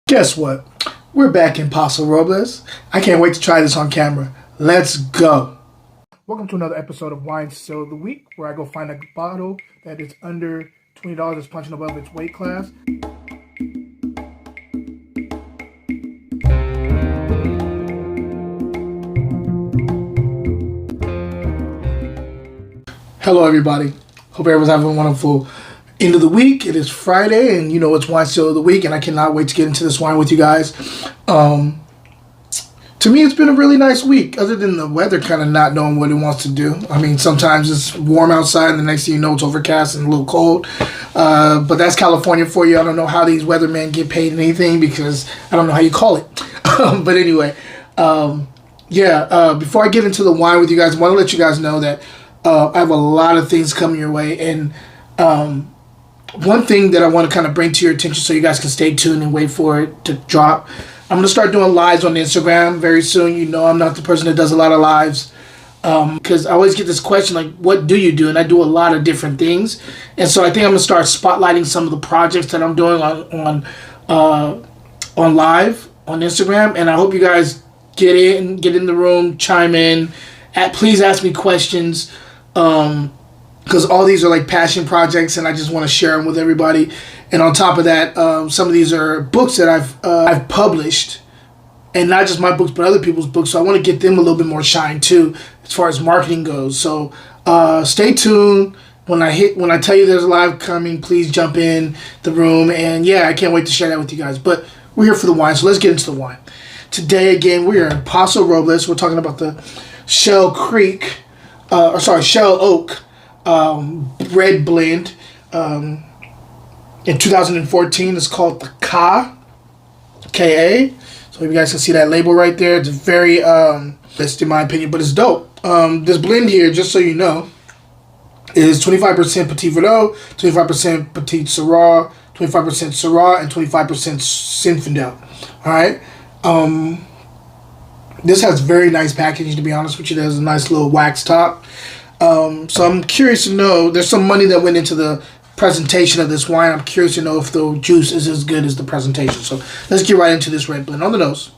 Guess what? We're back in Paso Robles. I can't wait to try this on camera. Let's go. Welcome to another episode of Wine Still of the Week, where I go find a bottle that is under $20 that's punching above its weight class. Hello, everybody. Hope everyone's having a wonderful end of the week. It is Friday, and you know it's Wine Still of the Week, and I cannot wait to get into this wine with you guys. To me, it's been a really nice week, other than the weather kind of not knowing what it wants to do. I mean, sometimes it's warm outside, and the next thing you know, it's overcast and a little cold. But that's California for you. I don't know how these weathermen get paid anything because I don't know how you call it. But anyway, before I get into the wine with you guys, I want to let you guys know that I have a lot of things coming your way, and one thing that I want to kind of bring to your attention so you guys can stay tuned and wait for it to drop. I'm going to start doing lives on Instagram very soon. You know I'm not the person that does a lot of lives because I always get this question like, what do you do? And I do a lot of different things. And so I think I'm going to start spotlighting some of the projects that I'm doing on live on Instagram. And I hope you guys get in the room, chime in. Please ask me questions. Because all these are like passion projects, and I just want to share them with everybody. And on top of that, some of these are books that I've published, and not just my books, but other people's books. So I want to get them a little bit more shine too, as far as marketing goes. So stay tuned. When I tell you there's a live coming, please jump in the room. And yeah, I can't wait to share that with you guys. But we're here for the wine, so let's get into the wine. Today, again, we are in Paso Robles. We're talking about the Shell Oak red blend in 2014. It's called the K.A. So you guys can see that label right there. It's very best in my opinion, but it's dope. This blend here, just so you know, is 25% Petit Verdot, 25% Petit Syrah, 25% Syrah, and 25% Zinfandel. All right. This has very nice packaging, to be honest with you. There's a nice little wax top. So I'm curious to know, there's some money that went into the presentation of this wine. I'm curious to know if the juice is as good as the presentation. So let's get right into this red blend. On the nose,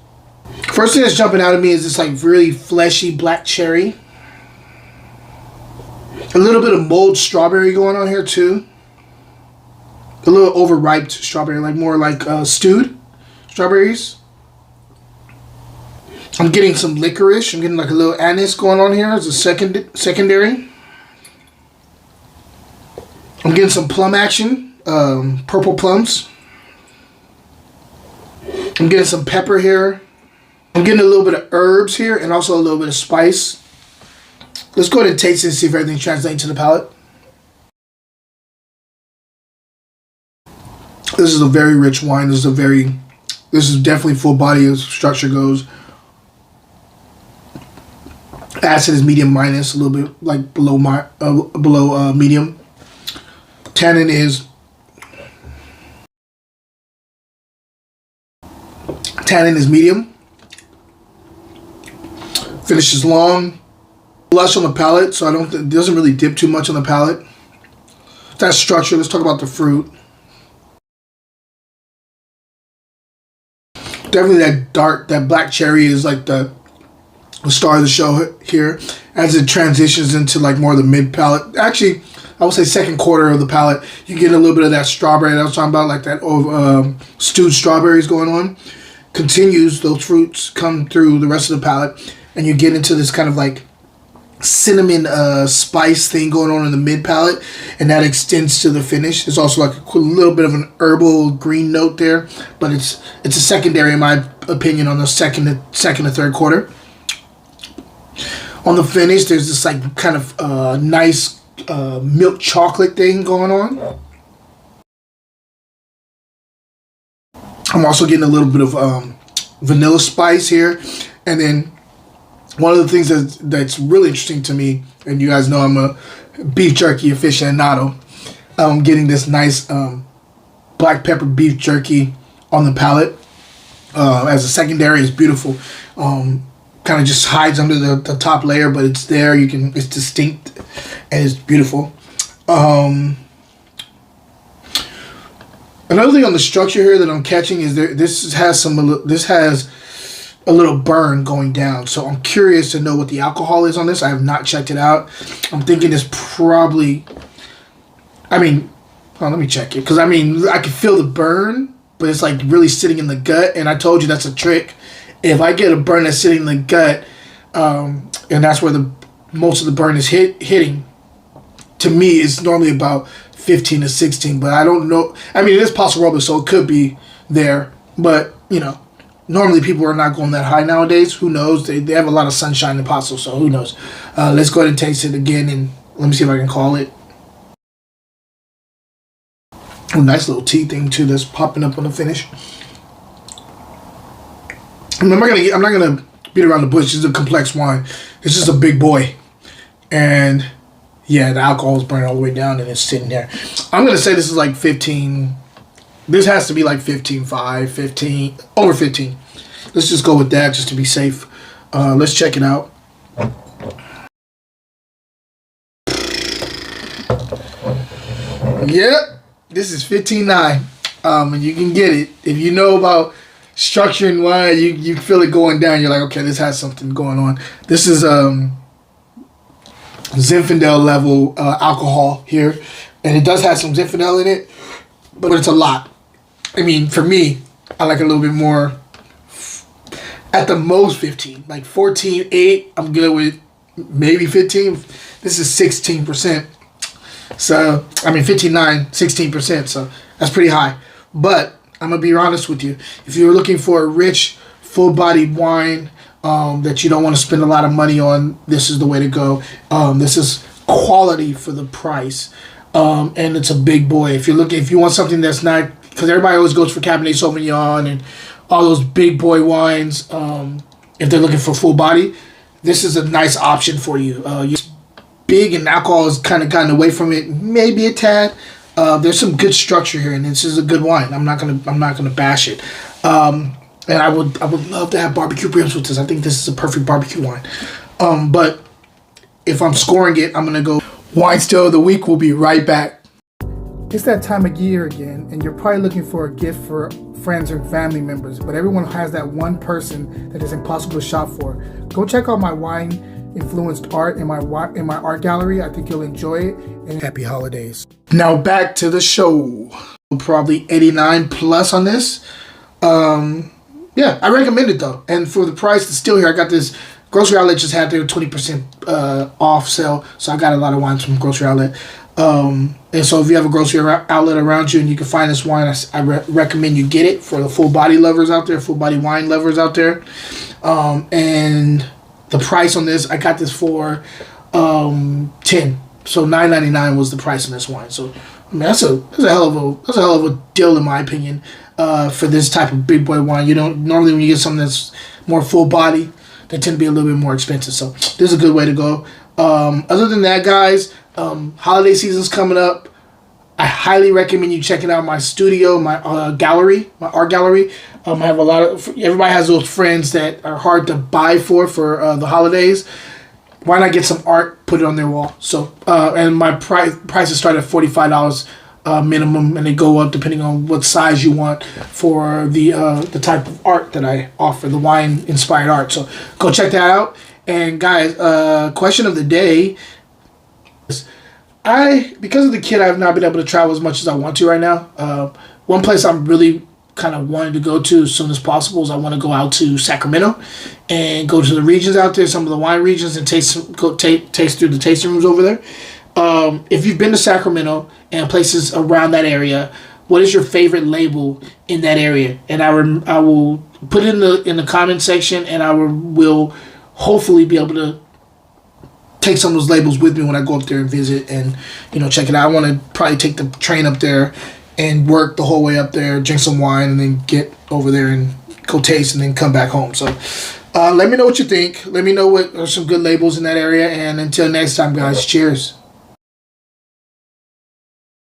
first thing that's jumping out at me is this like really fleshy black cherry. A little bit of mulled strawberry going on here too. A little overripe strawberry, like more like stewed strawberries. I'm getting some licorice. I'm getting like a little anise going on here as a secondary. I'm getting some plum action, purple plums. I'm getting some pepper here. I'm getting a little bit of herbs here and also a little bit of spice. Let's go ahead and taste it and see if everything translates to the palate. This is a very rich wine. This is definitely full body as structure goes. Acid is medium minus, a little bit like below medium. Tannin is medium. Finish is long. Lush on the palate, so it doesn't really dip too much on the palate. That structure. Let's talk about the fruit. Definitely that black cherry is like the star of the show here as it transitions into like more of the mid palate. Actually, I would say second quarter of the palate. You get a little bit of that strawberry that I was talking about, like that stewed strawberries going on. Continues, those fruits come through the rest of the palate, and you get into this kind of like cinnamon spice thing going on in the mid palate, and that extends to the finish. There's also like a little bit of an herbal green note there, but it's a secondary in my opinion on the second to third quarter. On the finish, there's this like kind of nice milk chocolate thing going on. I'm also getting a little bit of vanilla spice here. And then one of the things that's really interesting to me, and you guys know I'm a beef jerky aficionado, I'm getting this nice black pepper beef jerky on the palate. As a secondary, it's beautiful. Kind of just hides under the top layer, but it's there. It's distinct and it's beautiful. Another thing on the structure here that I'm catching is this has a little burn going down. So I'm curious to know what the alcohol is on this. I have not checked it out. I'm thinking it's probably, let me check it. Because, I can feel the burn, but it's like really sitting in the gut. And I told you that's a trick. If I get a burn that's sitting in the gut, and that's where most of the burn is hitting, to me, it's normally about 15 to 16. But I don't know. It is Paso Robles, so it could be there. But, normally people are not going that high nowadays. Who knows? They have a lot of sunshine in Paso, so who knows? Let's go ahead and taste it again, and let me see if I can call it. A nice little tea thing too that's popping up on the finish. I'm not gonna beat around the bush. This is a complex wine. It's just a big boy, and yeah, the alcohol is burning all the way down, and it's sitting there. I'm gonna say this is like 15. This has to be like 15.5, 15, over 15. Let's just go with that just to be safe. Let's check it out. Yep, this is 15.9. And you can get it. If you know about structuring wine, you feel it going down. You're like, okay, this has something going on. This is Zinfandel level alcohol here. And it does have some Zinfandel in it, but it's a lot. For me, I like a little bit more. At the most 15, like 14.8. I'm good with maybe 15. This is 16%. So 15.9, 16%. So that's pretty high. But I'm gonna be honest with you. If you're looking for a rich, full-bodied wine that you don't want to spend a lot of money on, this is the way to go. This is quality for the price, and it's a big boy. If you want something that's not, because everybody always goes for Cabernet Sauvignon and all those big boy wines. If they're looking for full body, this is a nice option for you. Big and alcohol has kind of gotten away from it, maybe a tad. There's some good structure here, and this is a good wine. I'm not gonna bash it. And I would love to have barbecue ribs with this. I think this is a perfect barbecue wine. But if I'm scoring it, I'm gonna go Wine Still of the Week. We'll be right back. It's that time of year again, and you're probably looking for a gift for friends or family members, but everyone has that one person that is impossible to shop for. Go check out my wine-influenced art in my art gallery. I think you'll enjoy it, and happy holidays. Now back to the show. Probably 89 plus on this. Yeah, I recommend it though, and for the price that's still here, I got this. Grocery Outlet just had their 20% off sale, so I got a lot of wines from Grocery Outlet. And so if you have a grocery outlet around you and you can find this wine, I recommend you get it for the full body lovers out there, full body wine lovers out there. And the price on this, I got this for 10. So $9.99 was the price on this wine. So that's a hell of a deal in my opinion for this type of big boy wine. You don't normally, when you get something that's more full body, they tend to be a little bit more expensive. So this is a good way to go. Other than that, guys, holiday season's coming up. I highly recommend you checking out my studio, my gallery, my art gallery. I have a lot of, everybody has those friends that are hard to buy for the holidays. Why not get some art, put it on their wall? So, and my prices start at $45 minimum, and they go up depending on what size you want for the type of art that I offer, the wine inspired art. So go check that out. And guys, question of the day. Because of the kid, I've not been able to travel as much as I want to right now. One place I'm really kind of wanting to go to as soon as possible is I want to go out to Sacramento and go to the regions out there, some of the wine regions, and taste through the tasting rooms over there. If you've been to Sacramento and places around that area, what is your favorite label in that area? And I will put it in the comment section, and I will hopefully be able to take some of those labels with me when I go up there and visit and check it out. I want to probably take the train up there and work the whole way up there, drink some wine, and then get over there and go taste and then come back home. So let me know what you think. Let me know what are some good labels in that area. And until next time, guys, cheers.